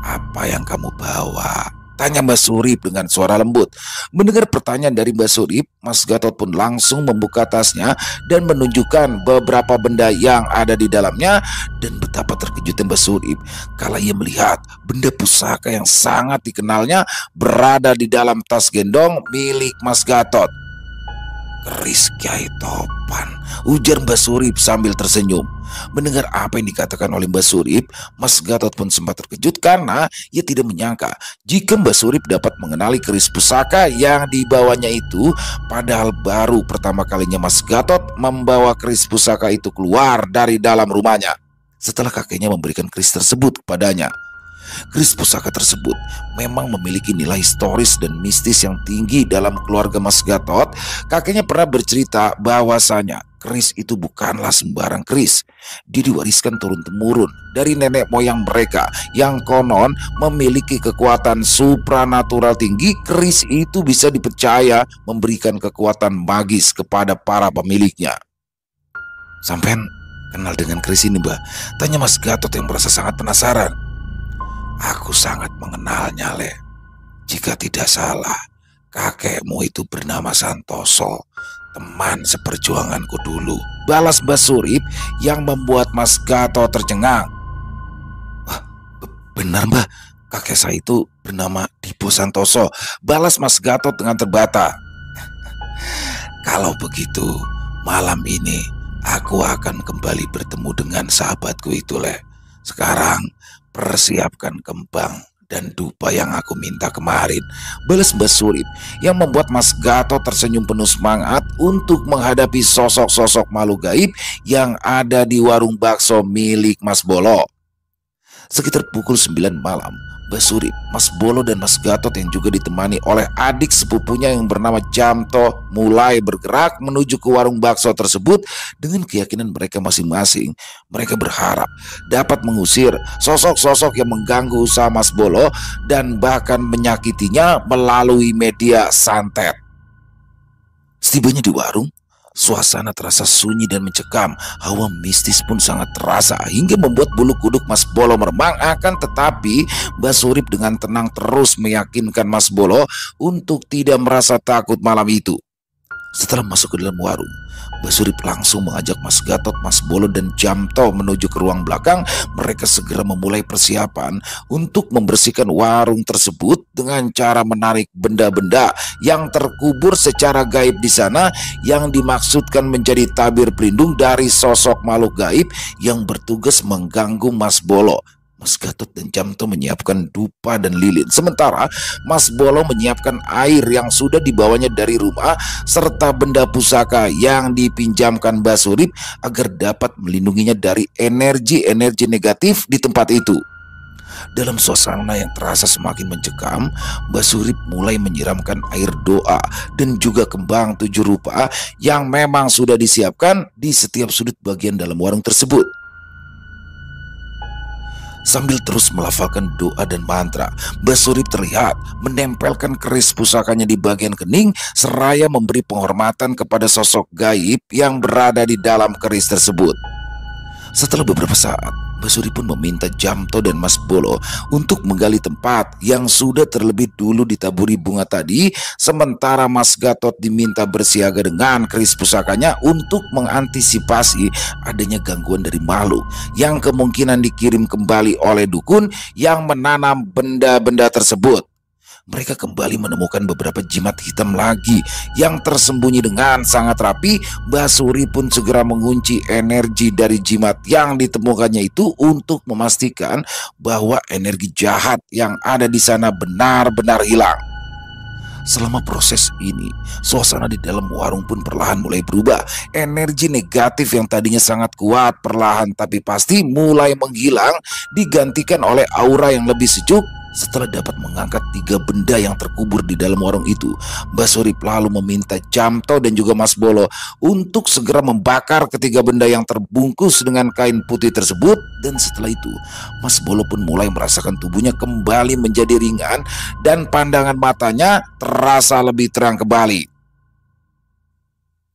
Speaker 1: "Apa yang kamu bawa?" tanya Mbak Surip dengan suara lembut. Mendengar pertanyaan dari Mbak Surip, Mas Gatot pun langsung membuka tasnya dan menunjukkan beberapa benda yang ada di dalamnya. Dan betapa terkejutnya Mbak Surip kala ia melihat benda pusaka yang sangat dikenalnya berada di dalam tas gendong milik Mas Gatot. "Keris Kyai Topan," ujar Mbak Surip sambil tersenyum. Mendengar apa yang dikatakan oleh Mbak Surip, Mas Gatot pun sempat terkejut karena ia tidak menyangka jika Mbak Surip dapat mengenali keris pusaka yang dibawanya itu. Padahal baru pertama kalinya Mas Gatot membawa keris pusaka itu keluar dari dalam rumahnya setelah kakeknya memberikan keris tersebut kepadanya. Keris pusaka tersebut memang memiliki nilai historis dan mistis yang tinggi dalam keluarga Mas Gatot. Kakeknya pernah bercerita bahwasanya keris itu bukanlah sembarang keris. Dia diwariskan turun-temurun dari nenek moyang mereka yang konon memiliki kekuatan supranatural tinggi. Keris itu bisa dipercaya memberikan kekuatan magis kepada para pemiliknya. "Sampean kenal dengan keris ini, Mbak?" tanya Mas Gatot yang merasa sangat penasaran. "Aku sangat mengenalnya, Le. Jika tidak salah, kakekmu itu bernama Santoso, teman seperjuanganku dulu," balas Mbak Surip yang membuat Mas Gatot tercengang. "Wah, benar Mbak, kakek saya itu bernama Dipo Santoso," balas Mas Gatot dengan terbata. "Kalau begitu, malam ini aku akan kembali bertemu dengan sahabatku itu, Le. Sekarang persiapkan kembang dan dupa yang aku minta kemarin," balas Mbak Surip yang membuat Mas Gatot tersenyum penuh semangat untuk menghadapi sosok-sosok makhluk gaib yang ada di warung bakso milik Mas Bolo. Sekitar pukul 9 malam, Mbak Surip, Mas Bolo dan Mas Gatot yang juga ditemani oleh adik sepupunya yang bernama Jamto mulai bergerak menuju ke warung bakso tersebut dengan keyakinan mereka masing-masing. Mereka berharap dapat mengusir sosok-sosok yang mengganggu usaha Mas Bolo dan bahkan menyakitinya melalui media santet. Setibanya di warung, suasana terasa sunyi dan mencekam. Hawa mistis pun sangat terasa hingga membuat bulu kuduk Mas Bolo meremang. Akan tetapi Mbak Surip dengan tenang terus meyakinkan Mas Bolo untuk tidak merasa takut malam itu. Setelah masuk ke dalam warung, Mbak Surip langsung mengajak Mas Gatot, Mas Bolo dan Jamto menuju ke ruang belakang. Mereka segera memulai persiapan untuk membersihkan warung tersebut dengan cara menarik benda-benda yang terkubur secara gaib di sana, yang dimaksudkan menjadi tabir pelindung dari sosok makhluk gaib yang bertugas mengganggu Mas Bolo. Mas Gatot dan Jamto menyiapkan dupa dan lilin, sementara Mas Bolo menyiapkan air yang sudah dibawanya dari rumah serta benda pusaka yang dipinjamkan Mbak Surip agar dapat melindunginya dari energi-energi negatif di tempat itu. Dalam suasana yang terasa semakin mencekam, Mbak Surip mulai menyiramkan air doa dan juga kembang 7 rupa yang memang sudah disiapkan di setiap sudut bagian dalam warung tersebut. Sambil terus melafalkan doa dan mantra, Mbah Surip terlihat menempelkan keris pusakanya di bagian kening seraya memberi penghormatan kepada sosok gaib yang berada di dalam keris tersebut. Setelah beberapa saat, Mbah Surip pun meminta Jamto dan Mas Bolo untuk menggali tempat yang sudah terlebih dulu ditaburi bunga tadi, sementara Mas Gatot diminta bersiaga dengan keris pusakanya untuk mengantisipasi adanya gangguan dari makhluk yang kemungkinan dikirim kembali oleh dukun yang menanam benda-benda tersebut. Mereka kembali menemukan beberapa jimat hitam lagi yang tersembunyi dengan sangat rapi. Mbah Surip pun segera mengunci energi dari jimat yang ditemukannya itu untuk memastikan bahwa energi jahat yang ada di sana benar-benar hilang. Selama proses ini, suasana di dalam warung pun perlahan mulai berubah. Energi negatif yang tadinya sangat kuat perlahan tapi pasti mulai menghilang, digantikan oleh aura yang lebih sejuk. Setelah dapat mengangkat 3 benda yang terkubur di dalam warung itu, Mbah Surip lalu meminta Jamto dan juga Mas Bolo untuk segera membakar ketiga benda yang terbungkus dengan kain putih tersebut. Dan setelah itu, Mas Bolo pun mulai merasakan tubuhnya kembali menjadi ringan dan pandangan matanya terasa lebih terang kembali.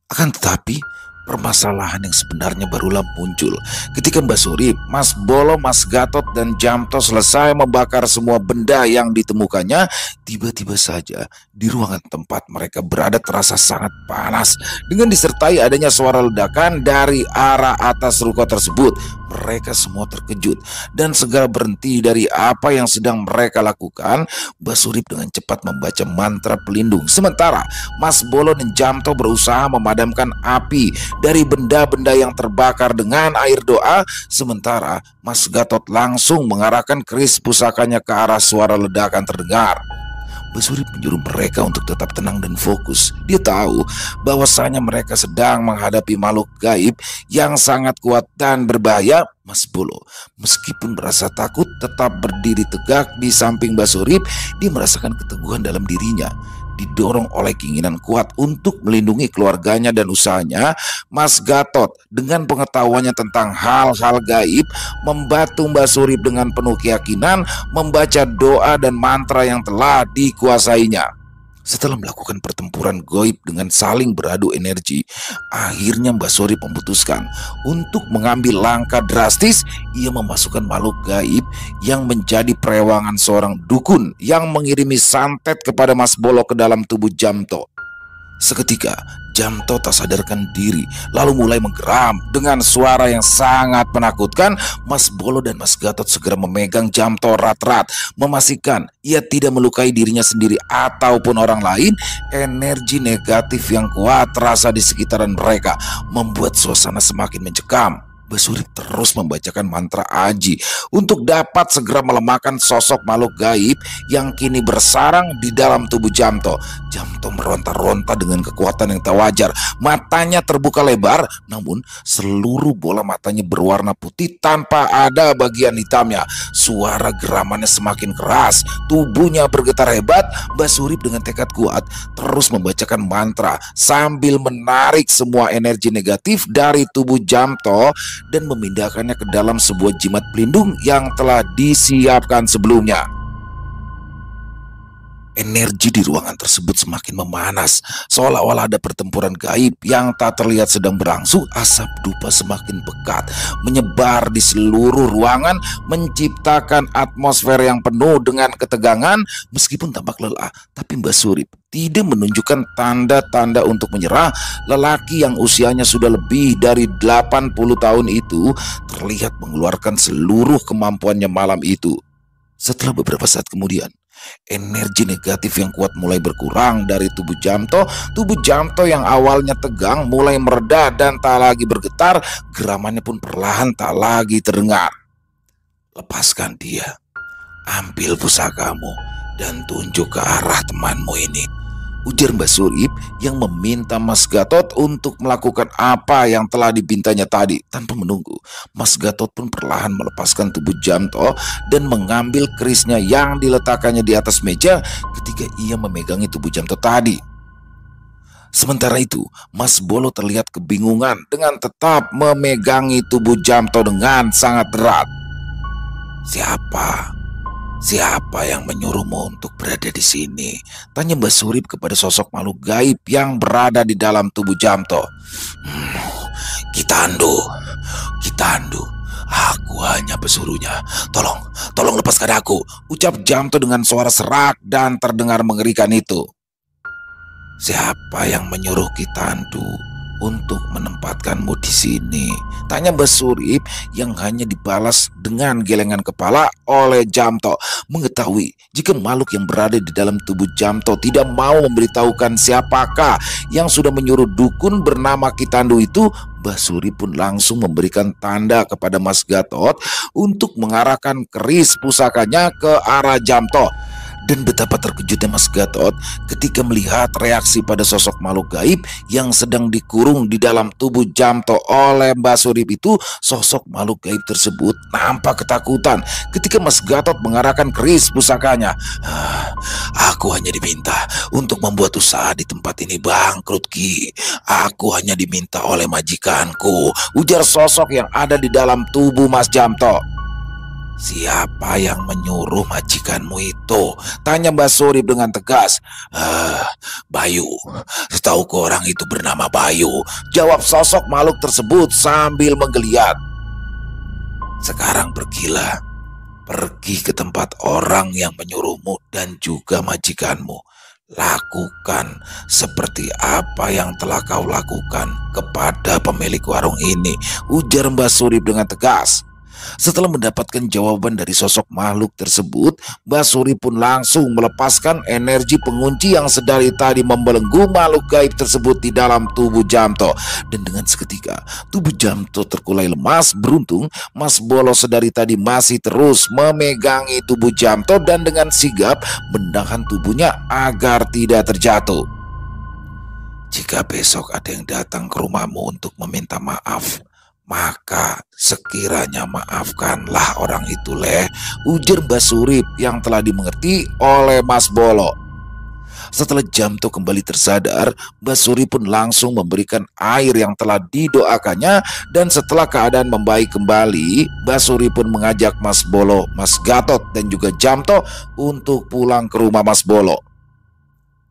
Speaker 1: Akan tetapi, permasalahan yang sebenarnya barulah muncul ketika Mbah Surip, Mas Bolo, Mas Gatot, dan Jamto selesai membakar semua benda yang ditemukannya. Tiba-tiba saja di ruangan tempat mereka berada terasa sangat panas dengan disertai adanya suara ledakan dari arah atas ruko tersebut. Mereka semua terkejut dan segera berhenti dari apa yang sedang mereka lakukan. Mbah Surip dengan cepat membaca mantra pelindung, sementara Mas Bolo dan Jamto berusaha memadamkan api dari benda-benda yang terbakar dengan air doa. Sementara Mas Gatot langsung mengarahkan keris pusakanya ke arah suara ledakan terdengar. Mbah Surip menyuruh mereka untuk tetap tenang dan fokus. Dia tahu bahwasanya mereka sedang menghadapi makhluk gaib yang sangat kuat dan berbahaya. Mas Bolo, meskipun merasa takut, tetap berdiri tegak di samping Mbah Surip. Dia merasakan keteguhan dalam dirinya. Didorong oleh keinginan kuat untuk melindungi keluarganya dan usahanya, Mas Gatot dengan pengetahuannya tentang hal-hal gaib membantu Mbah Surip dengan penuh keyakinan membaca doa dan mantra yang telah dikuasainya. Setelah melakukan pertempuran goib dengan saling beradu energi, akhirnya Mbah Surip memutuskan untuk mengambil langkah drastis. Ia memasukkan makhluk gaib yang menjadi perewangan seorang dukun yang mengirimi santet kepada Mas Bolo ke dalam tubuh Jamto. Seketika Jamto tak sadarkan diri lalu mulai menggeram dengan suara yang sangat menakutkan. Mas Bolo dan Mas Gatot segera memegang Jamto erat-erat, memastikan ia tidak melukai dirinya sendiri ataupun orang lain. Energi negatif yang kuat terasa di sekitaran mereka membuat suasana semakin mencekam. Mbah Surip terus membacakan mantra aji untuk dapat segera melemahkan sosok makhluk gaib yang kini bersarang di dalam tubuh Jamto. Jamto meronta-ronta dengan kekuatan yang tak wajar. Matanya terbuka lebar, namun seluruh bola matanya berwarna putih tanpa ada bagian hitamnya. Suara geramannya semakin keras, tubuhnya bergetar hebat. Mbah Surip dengan tekad kuat terus membacakan mantra sambil menarik semua energi negatif dari tubuh Jamto dan memindahkannya ke dalam sebuah jimat pelindung yang telah disiapkan sebelumnya. Energi di ruangan tersebut semakin memanas, seolah-olah ada pertempuran gaib yang tak terlihat sedang berlangsung. Asap dupa semakin pekat menyebar di seluruh ruangan, menciptakan atmosfer yang penuh dengan ketegangan. Meskipun tampak lelah, tapi Mbah Surip tidak menunjukkan tanda-tanda untuk menyerah. Lelaki yang usianya sudah lebih dari 80 tahun itu terlihat mengeluarkan seluruh kemampuannya malam itu. Setelah beberapa saat kemudian, energi negatif yang kuat mulai berkurang dari tubuh Jamto. Tubuh Jamto yang awalnya tegang mulai mereda dan tak lagi bergetar. Geramannya pun perlahan tak lagi terdengar. "Lepaskan dia, ambil pusakamu dan tunjuk ke arah temanmu ini," ujar Mbah Surip yang meminta Mas Gatot untuk melakukan apa yang telah dipintanya tadi. Tanpa menunggu, Mas Gatot pun perlahan melepaskan tubuh Jamto dan mengambil kerisnya yang diletakkannya di atas meja ketika ia memegangi tubuh Jamto tadi. Sementara itu, Mas Bolo terlihat kebingungan dengan tetap memegangi tubuh Jamto dengan sangat erat. Siapa? Siapa yang menyuruhmu untuk berada di sini? Tanya Mbah Surip kepada sosok makhluk gaib yang berada di dalam tubuh Jamto. Kitandu, Kitandu, aku hanya pesuruhnya. Tolong lepaskan aku, ucap Jamto dengan suara serak dan terdengar mengerikan itu. Siapa yang menyuruh Kitandu untuk menempatkanmu di sini? Tanya Mbah Surip yang hanya dibalas dengan gelengan kepala oleh Jamto. Mengetahui jika makhluk yang berada di dalam tubuh Jamto tidak mau memberitahukan siapakah yang sudah menyuruh dukun bernama Kitandu itu, Mbah Surip pun langsung memberikan tanda kepada Mas Gatot untuk mengarahkan keris pusakanya ke arah Jamto. Dan betapa terkejutnya Mas Gatot ketika melihat reaksi pada sosok makhluk gaib yang sedang dikurung di dalam tubuh Jamto oleh Mbah Surip itu. Sosok makhluk gaib tersebut nampak ketakutan ketika Mas Gatot mengarahkan keris pusakanya. Aku hanya diminta untuk membuat usaha di tempat ini bangkrut, Ki. Aku hanya diminta oleh majikanku, ujar sosok yang ada di dalam tubuh Mas Jamto. Siapa yang menyuruh majikanmu itu? Tanya Mbah Surip dengan tegas. Bayu, setauku orang itu bernama Bayu, jawab sosok makhluk tersebut sambil menggeliat. Sekarang pergilah, pergi ke tempat orang yang menyuruhmu dan juga majikanmu. Lakukan seperti apa yang telah kau lakukan kepada pemilik warung ini, ujar Mbah Surip dengan tegas. Setelah mendapatkan jawaban dari sosok makhluk tersebut, Mbah Surip pun langsung melepaskan energi pengunci yang sedari tadi membelenggu makhluk gaib tersebut di dalam tubuh Jamto. Dan dengan seketika tubuh Jamto terkulai lemas. Beruntung Mas Bolo sedari tadi masih terus memegangi tubuh Jamto dan dengan sigap menahan tubuhnya agar tidak terjatuh. Jika besok ada yang datang ke rumahmu untuk meminta maaf, maka sekiranya maafkanlah orang itu, Leh, ujar Mbah Surip yang telah dimengerti oleh Mas Bolo. Setelah Jamto kembali tersadar, Mbah Surip pun langsung memberikan air yang telah didoakannya. Dan setelah keadaan membaik kembali, Mbah Surip pun mengajak Mas Bolo, Mas Gatot dan juga Jamto untuk pulang ke rumah Mas Bolo.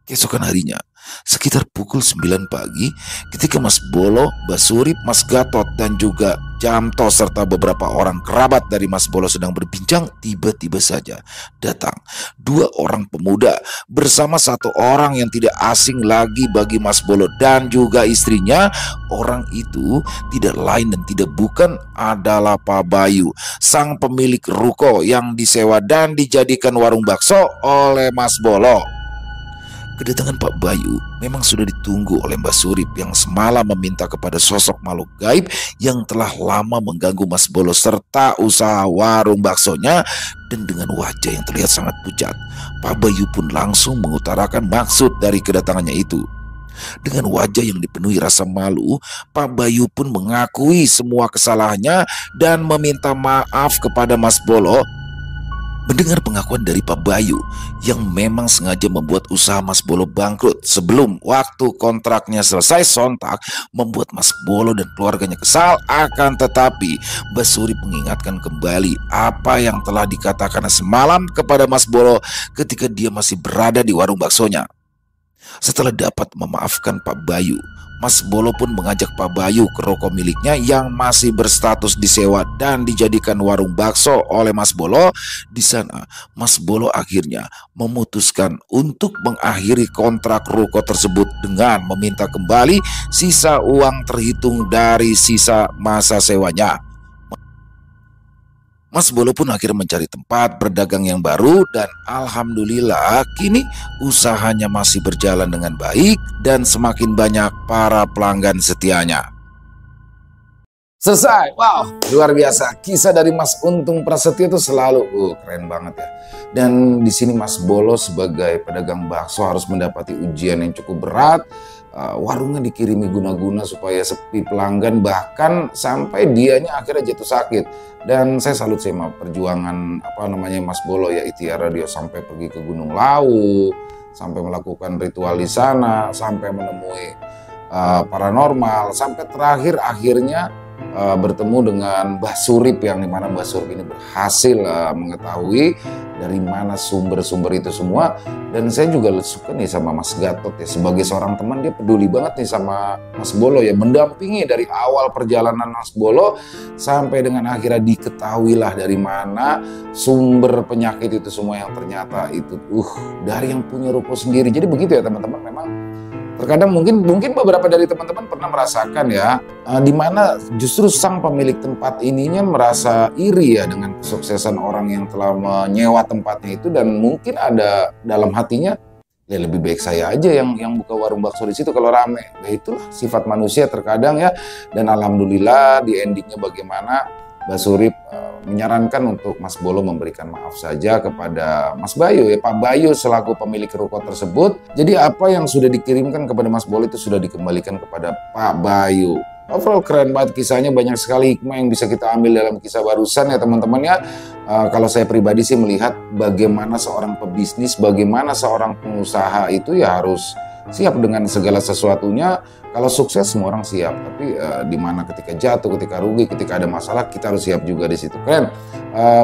Speaker 1: Keesokan harinya, sekitar pukul 9 pagi, ketika Mas Bolo, Mbah Surip, Mas Gatot dan juga Jamto serta beberapa orang kerabat dari Mas Bolo sedang berbincang, tiba-tiba saja datang dua orang pemuda bersama satu orang yang tidak asing lagi bagi Mas Bolo dan juga istrinya. Orang itu tidak lain dan tidak bukan adalah Pak Bayu, sang pemilik ruko yang disewa dan dijadikan warung bakso oleh Mas Bolo. Kedatangan Pak Bayu memang sudah ditunggu oleh Mbah Surip yang semalam meminta kepada sosok makhluk gaib yang telah lama mengganggu Mas Bolo serta usaha warung baksonya. Dan dengan wajah yang terlihat sangat pucat, Pak Bayu pun langsung mengutarakan maksud dari kedatangannya itu. Dengan wajah yang dipenuhi rasa malu, Pak Bayu pun mengakui semua kesalahannya dan meminta maaf kepada Mas Bolo. Mendengar pengakuan dari Pak Bayu yang memang sengaja membuat usaha Mas Bolo bangkrut sebelum waktu kontraknya selesai, sontak membuat Mas Bolo dan keluarganya kesal. Akan tetapi Mbah Surip mengingatkan kembali apa yang telah dikatakan semalam kepada Mas Bolo ketika dia masih berada di warung baksonya. Setelah dapat memaafkan Pak Bayu, Mas Bolo pun mengajak Pak Bayu ke ruko miliknya yang masih berstatus disewa dan dijadikan warung bakso oleh Mas Bolo. Di sana, Mas Bolo akhirnya memutuskan untuk mengakhiri kontrak ruko tersebut dengan meminta kembali sisa uang terhitung dari sisa masa sewanya. Mas Bolo pun akhirnya mencari tempat berdagang yang baru dan alhamdulillah kini usahanya masih berjalan dengan baik dan semakin banyak para pelanggan setianya. Selesai. Wow, luar biasa. Kisah dari Mas Untung Prasetyo itu selalu keren banget ya. Dan di sini Mas Bolo sebagai pedagang bakso harus mendapati ujian yang cukup berat. Warungnya dikirimi guna-guna supaya sepi pelanggan, bahkan sampai dianya akhirnya jatuh sakit. Dan saya salut sama perjuangan Mas Bolo ya, Ikhtiar Radio, sampai pergi ke Gunung Lawu, sampai melakukan ritual di sana, sampai menemui paranormal, sampai terakhir akhirnya bertemu dengan Mbah Surip, yang dimana Mbah Surip ini berhasil mengetahui dari mana sumber-sumber itu semua. Dan saya juga suka nih sama Mas Gatot ya, sebagai seorang teman dia peduli banget nih sama Mas Bolo ya, mendampingi dari awal perjalanan Mas Bolo sampai dengan akhirnya diketahuilah dari mana sumber penyakit itu semua, yang ternyata itu dari yang punya ruko sendiri. Jadi begitu ya teman-teman, memang terkadang mungkin beberapa dari teman-teman pernah merasakan ya, di mana justru sang pemilik tempat ininya merasa iri ya dengan kesuksesan orang yang telah menyewa tempatnya itu, dan mungkin ada dalam hatinya, ya lebih baik saya aja yang buka warung bakso di situ kalau rame. Ya itulah sifat manusia terkadang ya. Dan alhamdulillah di endingnya bagaimana, Mbak Surip menyarankan untuk Mas Bolo memberikan maaf saja kepada Mas Bayu ya, Pak Bayu selaku pemilik ruko tersebut. Jadi apa yang sudah dikirimkan kepada Mas Bolo itu sudah dikembalikan kepada Pak Bayu. Overall keren banget kisahnya, banyak sekali hikmah yang bisa kita ambil dalam kisah barusan ya teman-teman ya. Kalau saya pribadi sih melihat bagaimana seorang pebisnis, bagaimana seorang pengusaha itu ya harus siap dengan segala sesuatunya. Kalau sukses semua orang siap, tapi di mana ketika jatuh, ketika rugi, ketika ada masalah, kita harus siap juga di situ. Keren.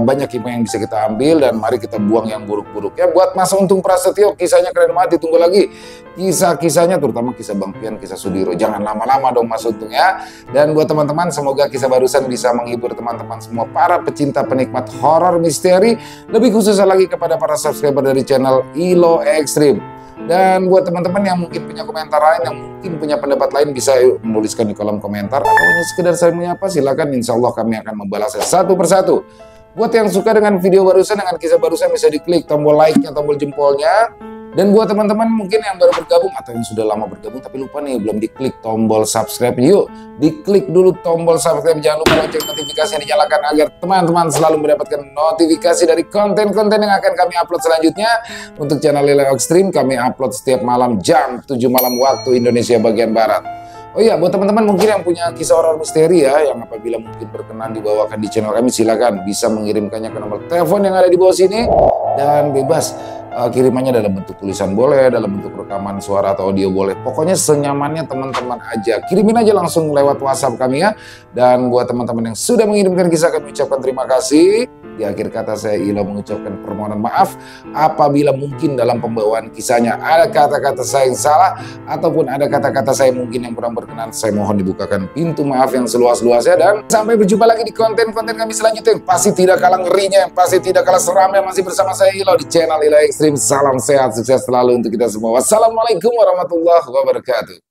Speaker 1: Banyak hikmah yang bisa kita ambil, dan mari kita buang yang buruk-buruk ya. Buat Mas Untung Prasetyo, kisahnya keren banget, ditunggu lagi kisah-kisahnya, terutama kisah Bang Pian, kisah Sudiro. Jangan lama-lama dong Mas Untung ya. Dan buat teman-teman, semoga kisah barusan bisa menghibur teman-teman semua para pecinta penikmat horor misteri, lebih khususnya lagi kepada para subscriber dari channel Ilo Extreme. Dan buat teman-teman yang mungkin punya komentar lain, yang mungkin punya pendapat lain, bisa menuliskan di kolom komentar, atau hanya sekedar saya menyapa, silakan, insya Allah kami akan membalasnya satu persatu. Buat yang suka dengan video barusan, dengan kisah barusan, bisa diklik tombol like-nya, tombol jempolnya. Dan buat teman-teman mungkin yang baru bergabung atau yang sudah lama bergabung tapi lupa nih, belum diklik tombol subscribe, yuk diklik dulu tombol subscribe, jangan lupa lonceng notifikasinya dinyalakan agar teman-teman selalu mendapatkan notifikasi dari konten-konten yang akan kami upload selanjutnya. Untuk channel Ilo Extreme kami upload setiap malam jam 7 malam waktu Indonesia bagian Barat. Oh iya, buat teman-teman mungkin yang punya kisah horor misteri ya, yang apabila mungkin berkenan dibawakan di channel kami, silakan bisa mengirimkannya ke nomor telepon yang ada di bawah sini, dan bebas kirimannya dalam bentuk tulisan boleh, dalam bentuk rekaman suara atau audio boleh. Pokoknya senyamannya teman-teman aja. Kirimin aja langsung lewat WhatsApp kami ya. Dan buat teman-teman yang sudah mengirimkan kisah, kami ucapkan terima kasih. Di akhir kata saya Ilo mengucapkan permohonan maaf apabila mungkin dalam pembawaan kisahnya ada kata-kata saya yang salah, ataupun ada kata-kata saya mungkin yang kurang berkenan. Saya mohon dibukakan pintu maaf yang seluas-luasnya, dan sampai berjumpa lagi di konten-konten kami selanjutnya yang pasti tidak kalah ngerinya, yang pasti tidak kalah seramnya, masih bersama saya Ilo di channel Ilo Extreme. Salam sehat, sukses selalu untuk kita semua. Wassalamualaikum warahmatullahi wabarakatuh.